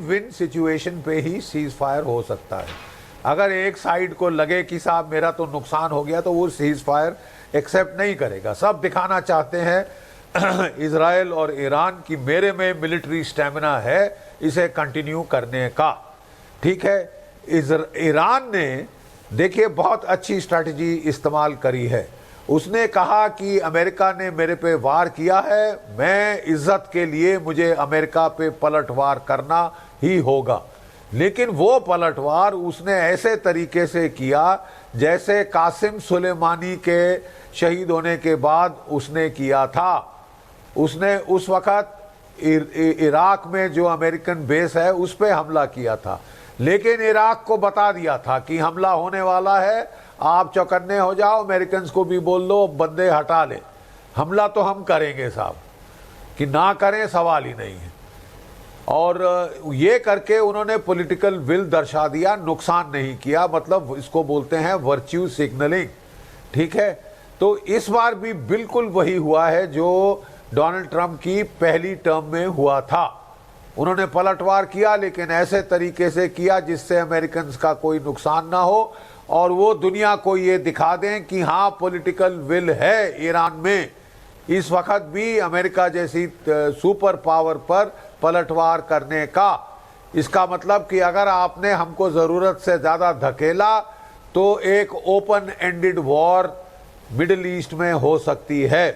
Win situation पे he cease fire हो सकता है। अगर एक साइड को लगे कि साहब मेरा तो नुकसान हो गया तो वो सीज फायर एक्सेप्ट नहीं करेगा। सब दिखाना चाहते हैं इजराइल और ईरान की मेरे में मिलिट्री स्टेमिना है इसे कंटिन्यू करने का। ठीक है, ईरान ने देखिए बहुत अच्छी स्ट्रैटेजी इस्तेमाल करी है। उसने कहा कि अमेरिका ने मेरे पे वार किया है, मैं इज्जत के लिए मुझे अमेरिका पे पलटवार करना ही होगा। लेकिन वो पलटवार उसने ऐसे तरीके से किया जैसे कासिम सुलेमानी के शहीद होने के बाद उसने किया था। उसने उस वक़्त इराक में जो अमेरिकन बेस है उस पे हमला किया था, लेकिन इराक को बता दिया था कि हमला होने वाला है, आप चौकन्ने हो जाओ, अमेरिकन को भी बोल दो बंदे हटा ले, हमला तो हम करेंगे साहब, कि ना करें सवाल ही नहीं है। और ये करके उन्होंने पॉलिटिकल विल दर्शा दिया, नुकसान नहीं किया, मतलब इसको बोलते हैं वर्च्यू सिग्नलिंग। ठीक है, तो इस बार भी बिल्कुल वही हुआ है जो डोनाल्ड ट्रंप की पहली टर्म में हुआ था। उन्होंने पलटवार किया, लेकिन ऐसे तरीके से किया जिससे अमेरिकन का कोई नुकसान ना हो और वो दुनिया को ये दिखा दें कि हाँ पॉलिटिकल विल है ईरान में इस वक्त भी अमेरिका जैसी सुपर पावर पर पलटवार करने का। इसका मतलब कि अगर आपने हमको ज़रूरत से ज़्यादा धकेला तो एक open ended war middle east में हो सकती है।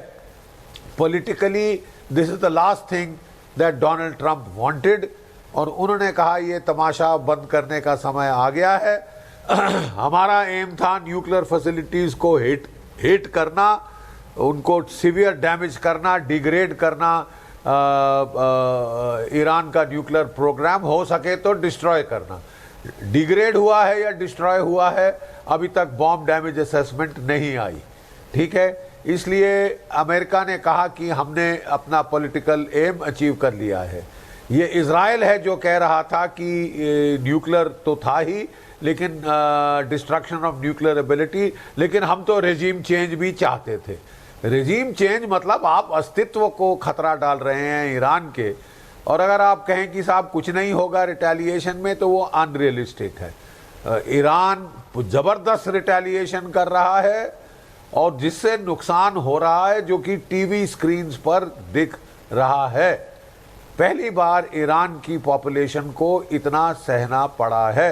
Politically this is the last thing that Donald Trump wanted, और उन्होंने कहा ये तमाशा बंद करने का समय आ गया है। हमारा एम था न्यूक्लियर फैसिलिटीज को हिट करना, उनको सीवियर डैमेज करना, डिग्रेड करना, ईरान का न्यूक्लियर प्रोग्राम, हो सके तो डिस्ट्रॉय करना। डिग्रेड हुआ है या डिस्ट्रॉय हुआ है अभी तक बॉम्ब डैमेज असेसमेंट नहीं आई। ठीक है, इसलिए अमेरिका ने कहा कि हमने अपना पॉलिटिकल एम अचीव कर लिया है। ये इजराइल है जो कह रहा था कि न्यूक्लियर तो था ही, लेकिन डिस्ट्रक्शन ऑफ न्यूक्लियर एबिलिटी, लेकिन हम तो रेजिम चेंज भी चाहते थे। रेजिम चेंज मतलब आप अस्तित्व को खतरा डाल रहे हैं ईरान के, और अगर आप कहें कि साहब कुछ नहीं होगा रिटेलिएशन में तो वो अनरियलिस्टिक है। ईरान ज़बरदस्त रिटेलिएशन कर रहा है और जिससे नुकसान हो रहा है जो कि टीवी स्क्रीन्स पर दिख रहा है। पहली बार ईरान की पॉपुलेशन को इतना सहना पड़ा है।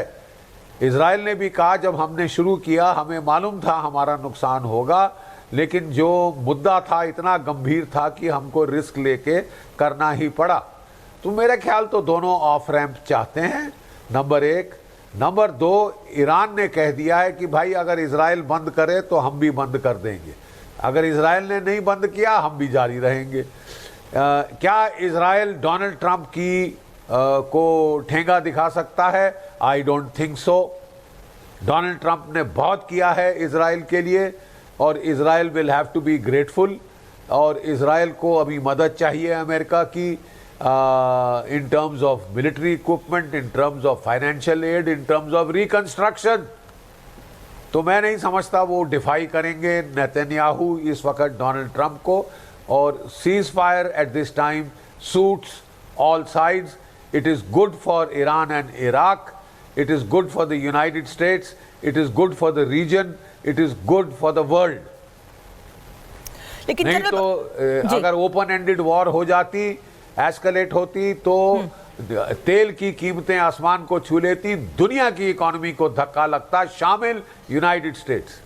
इजराइल ने भी कहा जब हमने शुरू किया हमें मालूम था हमारा नुकसान होगा, लेकिन जो मुद्दा था इतना गंभीर था कि हमको रिस्क लेके करना ही पड़ा। तो मेरे ख्याल तो दोनों ऑफ रैंप चाहते हैं, नंबर एक। नंबर दो, ईरान ने कह दिया है कि भाई अगर इजराइल बंद करे तो हम भी बंद कर देंगे, अगर इजराइल ने नहीं बंद किया हम भी जारी रहेंगे। क्या इजराइल डोनाल्ड ट्रंप की को ठेंगा दिखा सकता है? I don't think so. Donald Trump ने बहुत किया है इजराइल के लिए और Israel will have to be grateful, और इजराइल को अभी मदद चाहिए अमेरिका की in terms of military equipment, in terms of financial aid, in terms of reconstruction। तो मैं नहीं समझता वो डिफाई करेंगे नेतन्याहू इस वक्त डोनाल्ड ट्रंप को। और ceasefire at this time suits all sides. It is good for Iran and Iraq, it is good for the United States, it is good for the region, it is good for the world. लेकिन नहीं तो अगर open ended war हो जाती, escalate होती, तो तेल की कीमतें आसमान को छू लेती, दुनिया की इकोनॉमी को धक्का लगता, शामिल यूनाइटेड स्टेट्स।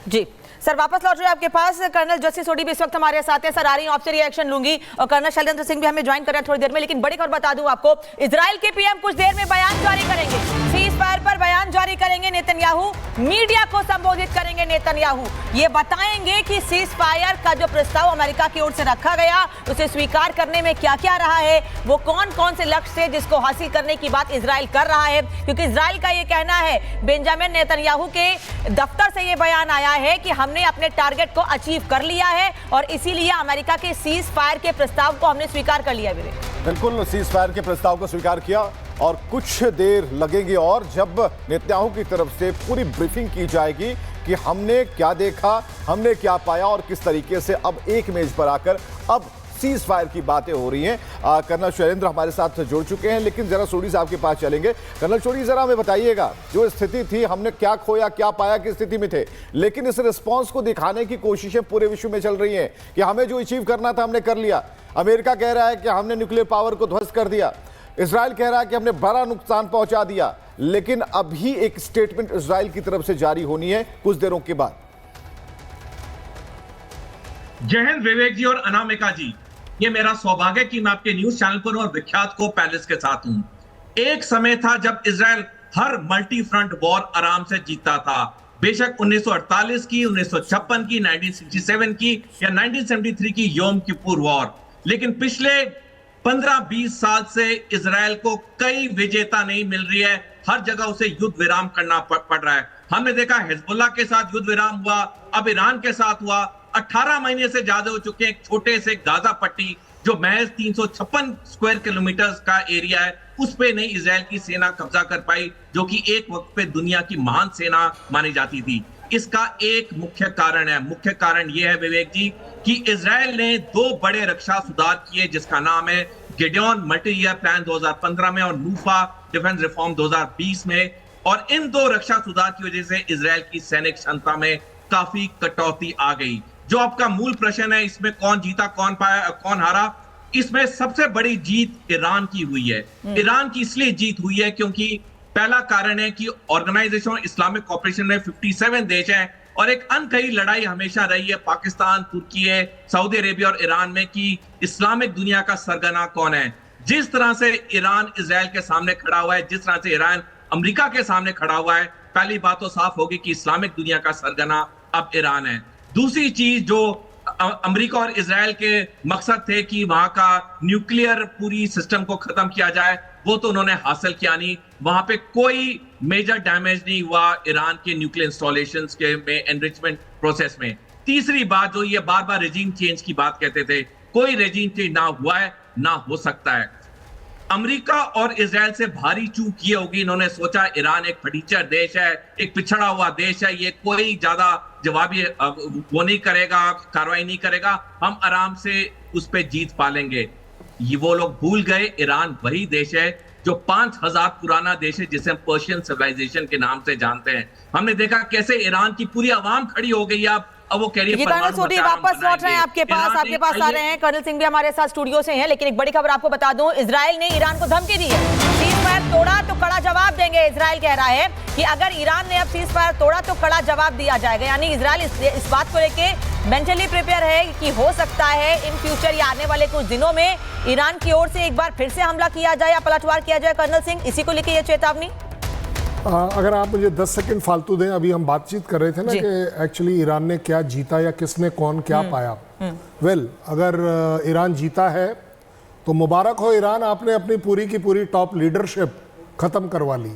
जी सर, वापस लौट रहे हैं आपके पास। कर्नल जस्टिस सोडी भी इस वक्त हमारे साथ हैं। सर आ रही हूं आपसे रिएक्शन लूंगी, और कर्नल शैलेंद्र सिंह भी हमें ज्वाइन कर रहे हैं थोड़ी देर में। लेकिन बड़ी खबर बता दूं आपको, इजराइल के पीएम कुछ देर में बयान जारी करेंगे, सीज फायर पर बयान जारी करेंगे नेतन्याहू, मीडिया को संबोधित करेंगे नेतन्याहू। ये बताएंगे कि सीज फायर का जो प्रस्ताव अमेरिका की ओर से रखा गया उसे स्वीकार करने में क्या क्या रहा है, वो कौन कौन से लक्ष्य थे जिसको हासिल करने की बात इजराइल कर रहा है। क्योंकि इजराइल का ये कहना है, बेंजामिन नेतन्याहू के दफ्तर से ये बयान आया है कि हमने अपने टारगेट को अचीव कर लिया है और इसीलिए अमेरिका के सीज फायर के प्रस्ताव को हमने स्वीकार कर लिया। बिल्कुल, सीज फायर के प्रस्ताव को स्वीकार किया और कुछ देर लगेगी और जब नेतन्याहू की तरफ से पूरी ब्रीफिंग की जाएगी कि हमने क्या देखा, हमने क्या पाया और किस तरीके से अब एक मेज पर आकर अब सीज फायर की बातें हो रही हैं। कर्नल शैलेंद्र हमारे साथ जुड़ चुके हैं, लेकिन जरा सोडी साहब के पास चलेंगे। कर्नल सोडी, जरा हमें बताइएगा, जो स्थिति थी, हमने क्या खोया क्या पाया, किस स्थिति में थे, लेकिन इस रिस्पॉन्स को दिखाने की कोशिशें पूरे विश्व में चल रही हैं कि हमें जो अचीव करना था हमने कर लिया। अमेरिका कह रहा है कि हमने न्यूक्लियर पावर को ध्वस्त कर दिया, इजराइल कह रहा है कि हमने बड़ा नुकसान पहुंचा दिया, लेकिन अभी एक स्टेटमेंट इजराइल की तरफ से जारी होनी है कुछ देरों के बाद। जय हिंद विवेक जी और अनामिका जी, ये मेरा सौभाग्य कि मैं आपके न्यूज चैनल पर और विख्यात को पैनलिस्ट के साथ हूं। एक समय था जब इजराइल हर मल्टी फ्रंट वॉर आराम से जीतता था, बेशक 1948 की, 1956 की, 1967 की या 1973 की योम किपुर वॉर, लेकिन पिछले 15-20 साल से इजराइल को कई विजेता नहीं मिल रही है। हर जगह उसे युद्ध विराम करना पड़ रहा है। हमने देखा हिजबुल्लाह के साथ युद्ध विराम हुआ, अब ईरान के साथ हुआ। 18 महीने से ज्यादा हो चुके हैं। एक छोटे से गाजा पट्टी जो महज 356 स्क्वायर किलोमीटर का एरिया है, उस पे नहीं इजराइल की सेना कब्जा कर पाई, जो कि एक वक्त पे दुनिया की महान सेना मानी जाती थी। इसका एक मुख्य कारण है, मुख्य कारण यह है विवेक जी कि इजराइल ने 2 बड़े रक्षा सुधार किए, जिसका नाम है गिडियोन मल्टी ईयर प्लान 2015 में और नूफा डिफेंस रिफॉर्म 2020 में। और इन 2 रक्षा सुधार की वजह से इजराइल की सैनिक क्षमता में काफी कटौती आ गई। जो आपका मूल प्रश्न है, इसमें कौन जीता कौन पाया कौन हारा, इसमें सबसे बड़ी जीत ईरान की हुई है। ईरान की इसलिए जीत हुई है क्योंकि पहला कारण है कि ऑर्गेनाइजेशन इस्लामिक कॉपरेशन में 57 देश हैं और एक अनकही लड़ाई हमेशा रही है पाकिस्तान, तुर्की, सऊदी अरेबिया और ईरान में कि इस्लामिक दुनिया का सरगना कौन है। जिस तरह से ईरान इजराइल के सामने खड़ा हुआ है, जिस तरह से ईरान अमेरिका के सामने खड़ा हुआ है, पहली बात तो साफ होगी कि इस्लामिक दुनिया का सरगना अब ईरान है। दूसरी चीज, जो अमेरिका और इजराइल के मकसद थे कि वहां का न्यूक्लियर पूरी सिस्टम को खत्म किया जाए, वो तो उन्होंने हासिल किया नहीं। वहां पे कोई मेजर डैमेज नहीं हुआ ईरान के न्यूक्लियर इंस्टॉलेशंस के में एनरिचमेंट प्रोसेस में। तीसरी बात, जो ये बार बार रेजिम चेंज की बात कहते थे, कोई रेजिम चेंज ना हुआ है ना हो सकता है। अमेरिका और इजराइल से भारी चूक ये होगी, इन्होंने सोचा ईरान एक फटीचर देश है, एक पिछड़ा हुआ देश है, ये कोई ज्यादा जवाबी वो नहीं करेगा, कार्रवाई नहीं करेगा, हम आराम से उस पर जीत पालेंगे। ये वो लोग भूल गए, ईरान वही देश है जो 5000 पुराना देश है, जिसे हम पर्शियन सिविलाइजेशन के नाम से जानते हैं। हमने देखा कैसे ईरान की पूरी आवाम खड़ी हो गई। अब वो कह रही है कर्नल सोडी वापस लौट रहे हैं आपके पास आ रहे हैं। कर्नल सिंह भी हमारे साथ स्टूडियो से हैं, लेकिन एक बड़ी खबर आपको बता दूं, इजराइल ने ईरान को धमकी दी है, सीज फायर तोड़ा तो कड़ा जवाब देंगे। इजराइल कह रहा है कि अगर ईरान ने अब सीज फायर तोड़ा तो कड़ा जवाब दिया जाएगा। यानी इजराइल इस बात को लेके मेंटली प्रिपेयर है कि हो सकता है इन फ्यूचर या आने वाले कुछ दिनों में ईरान की ओर से एक बार फिर से हमला किया जाए या पलटवार किया जाए। कर्नल सिंह, इसी को लेकर यह चेतावनी। अगर आप मुझे 10 सेकंड फालतू दें, अभी हम बातचीत कर रहे थे ना कि एक्चुअली ईरान ने क्या जीता या किसने कौन क्या पाया। वेल, अगर ईरान जीता है तो मुबारक हो ईरान, आपने अपनी पूरी की पूरी टॉप लीडरशिप खत्म करवा ली।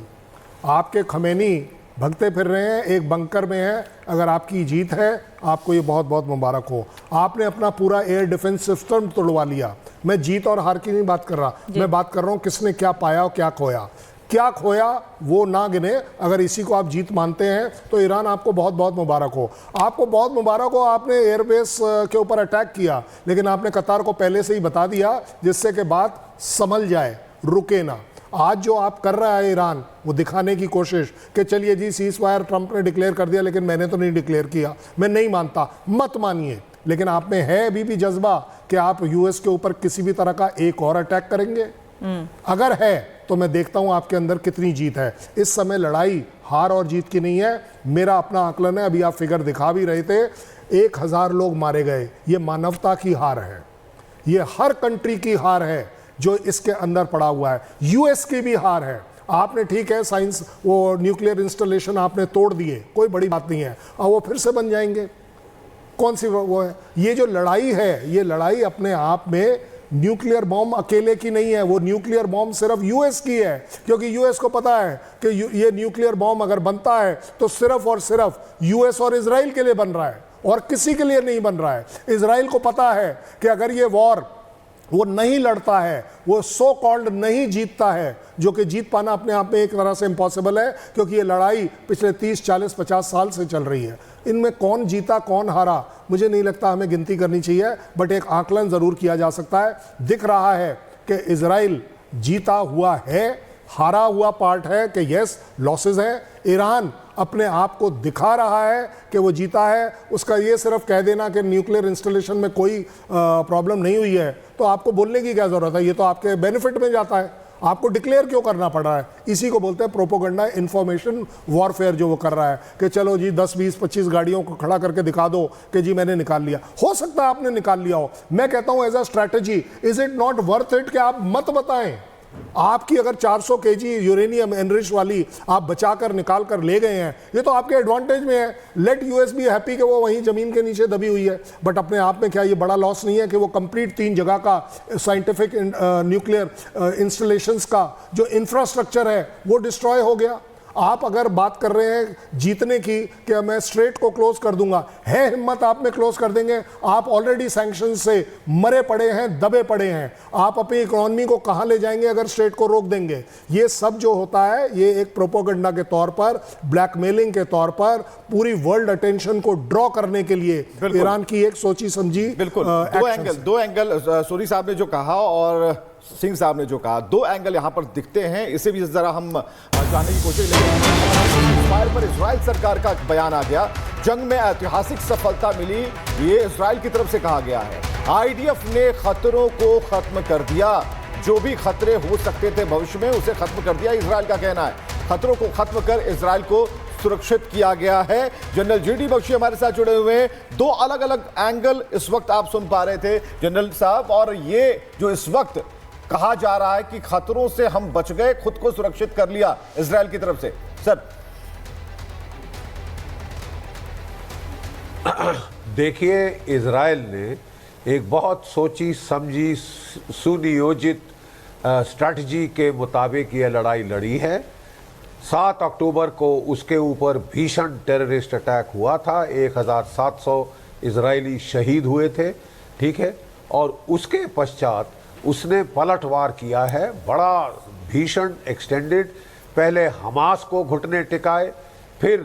आपके खमैनी भगते फिर रहे हैं, एक बंकर में है। अगर आपकी जीत है, आपको ये बहुत बहुत मुबारक हो। आपने अपना पूरा एयर डिफेंस सिस्टम तोड़वा लिया। मैं जीत और हार की नहीं बात कर रहा, मैं बात कर रहा हूँ किसने क्या पाया और क्या खोया। क्या खोया वो ना गिने, अगर इसी को आप जीत मानते हैं तो ईरान आपको बहुत बहुत मुबारक हो। आपको बहुत मुबारक हो, आपने एयरबेस के ऊपर अटैक किया, लेकिन आपने कतार को पहले से ही बता दिया, जिससे कि बात संभल जाए, रुके ना। आज जो आप कर रहा है ईरान, वो दिखाने की कोशिश कि चलिए जी सीज फायर ट्रंप ने डिक्लेयर कर दिया, लेकिन मैंने तो नहीं डिक्लेयर किया, मैं नहीं मानता, मत मानिए। लेकिन आप में है अभी भी जज्बा कि आप यूएस के ऊपर किसी भी तरह का एक और अटैक करेंगे। अगर है तो मैं देखता हूं आपके अंदर कितनी जीत है। इस समय लड़ाई हार और जीत की नहीं है, मेरा अपना आकलन है। अभी आप फिगर दिखा भी रहे थे, 1000 लोग मारे गए, ये मानवता की हार है, ये हर कंट्री की हार है जो इसके अंदर पड़ा हुआ है। यूएस की भी हार है। आपने ठीक है साइंस वो न्यूक्लियर इंस्टॉलेशन आपने तोड़ दिए, कोई बड़ी बात नहीं है, और वो फिर से बन जाएंगे, कौन सी वो है। ये जो लड़ाई है, ये लड़ाई अपने आप में न्यूक्लियर बॉम्ब अकेले की नहीं है, वो न्यूक्लियर बॉम्ब सिर्फ यूएस की है, क्योंकि यूएस को पता है कि ये न्यूक्लियर बॉम्ब अगर बनता है तो सिर्फ और सिर्फ यूएस और इजराइल के लिए बन रहा है और किसी के लिए नहीं बन रहा है। इजराइल को पता है कि अगर ये वॉर वो नहीं लड़ता है, वो सो कॉल्ड नहीं जीतता है, जो कि जीत पाना अपने आप में एक तरह से इम्पॉसिबल है, क्योंकि ये लड़ाई पिछले 30, 40, 50 साल से चल रही है। इनमें कौन जीता कौन हारा मुझे नहीं लगता हमें गिनती करनी चाहिए, बट एक आकलन ज़रूर किया जा सकता है। दिख रहा है कि इजराइल जीता हुआ है, हारा हुआ पार्ट है कि यस लॉसेस है। ईरान अपने आप को दिखा रहा है कि वो जीता है। उसका ये सिर्फ कह देना कि न्यूक्लियर इंस्टॉलेशन में कोई प्रॉब्लम नहीं हुई है, तो आपको बोलने की क्या ज़रूरत है, ये तो आपके बेनिफिट में जाता है, आपको डिक्लेयर क्यों करना पड़ रहा है? इसी को बोलते हैं प्रोपोगंडा, इंफॉर्मेशन वॉरफेयर जो वो कर रहा है कि चलो जी 10, 20, 25 गाड़ियों को खड़ा करके दिखा दो कि जी मैंने निकाल लिया। हो सकता है आपने निकाल लिया हो, मैं कहता हूं as a strategy is it not worth it कि आप मत बताएं। आपकी अगर 400 केजी यूरेनियम एनरिच वाली आप बचाकर निकाल कर ले गए हैं, ये तो आपके एडवांटेज में है। लेट यूएस बी हैप्पी कि वो वहीं जमीन के नीचे दबी हुई है, बट अपने आप में क्या ये बड़ा लॉस नहीं है कि वो कंप्लीट 3 जगह का साइंटिफिक न्यूक्लियर इंस्टॉलेशंस का जो इंफ्रास्ट्रक्चर है वो डिस्ट्रॉय हो गया। आप अगर बात कर रहे हैं जीतने की कि मैं स्ट्रेट को क्लोज कर दूंगा, है हिम्मत आप में क्लोज कर देंगे? आप ऑलरेडी सैंक्शन से मरे पड़े हैं, दबे पड़े हैं। आप अपनी इकोनॉमी को कहां ले जाएंगे अगर स्ट्रेट को रोक देंगे? ये सब जो होता है ये एक प्रोपोगंडा के तौर पर, ब्लैकमेलिंग के तौर पर, पूरी वर्ल्ड अटेंशन को ड्रॉ करने के लिए ईरान की एक सोची समझी बिल्कुल दो एंगल सूरी साहब ने जो कहा और सिंह साहब ने जो कहा, 2 एंगल यहां पर दिखते हैं। इसे भी जरा हम जानने की कोशिश करेंगे। पर इजराइल सरकार का बयान आ गया, जंग में ऐतिहासिक सफलता मिली, ये इजराइल की तरफ से कहा गया है। आईडीएफ ने खतरों को खत्म कर दिया, जो भी खतरे हो सकते थे भविष्य में उसे खत्म कर दिया, इजराइल का कहना है। खतरों को खत्म कर इजराइल को सुरक्षित किया गया है। जनरल जीडी बख्शी हमारे साथ जुड़े हुए हैं। 2 अलग अलग एंगल इस वक्त आप सुन पा रहे थे जनरल साहब, और ये जो इस वक्त कहा जा रहा है कि खतरों से हम बच गए, खुद को सुरक्षित कर लिया इजराइल की तरफ से, सर। देखिए, इजराइल ने एक बहुत सोची समझी सुनियोजित स्ट्रैटेजी के मुताबिक ये लड़ाई लड़ी है। 7 अक्टूबर को उसके ऊपर भीषण टेररिस्ट अटैक हुआ था, 1700 इजरायली शहीद हुए थे, ठीक है। और उसके पश्चात उसने पलटवार किया है, बड़ा भीषण एक्सटेंडेड। पहले हमास को घुटने टिकाए, फिर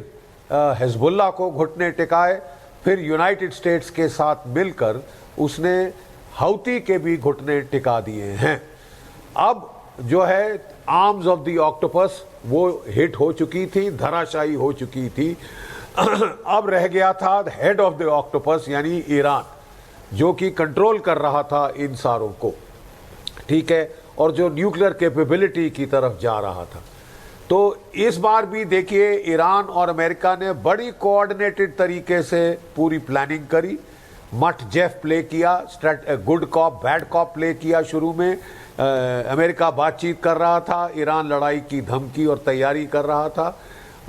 हिजबुल्लाह को घुटने टिकाए, फिर यूनाइटेड स्टेट्स के साथ मिलकर उसने हौती के भी घुटने टिका दिए हैं। अब जो है आर्म्स ऑफ द ऑक्टोपस वो हिट हो चुकी थी, धराशायी हो चुकी थी। अब रह गया था हेड ऑफ द ऑक्टोपस यानी ईरान, जो कि कंट्रोल कर रहा था इन सारों को, ठीक है, और जो न्यूक्लियर कैपेबिलिटी की तरफ जा रहा था। तो इस बार भी देखिए ईरान और अमेरिका ने बड़ी कोऑर्डिनेटेड तरीके से पूरी प्लानिंग करी, मट जेफ प्ले किया, good cop bad cop play किया। शुरू में अमेरिका बातचीत कर रहा था, ईरान लड़ाई की धमकी और तैयारी कर रहा था।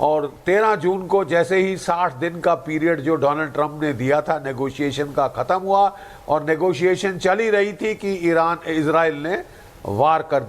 और 13 जून को जैसे ही 60 दिन का पीरियड जो डोनाल्ड ट्रंप ने दिया था नेगोशिएशन का ख़त्म हुआ, और नेगोशिएशन चल ही रही थी कि इजराइल ने वार कर दिया।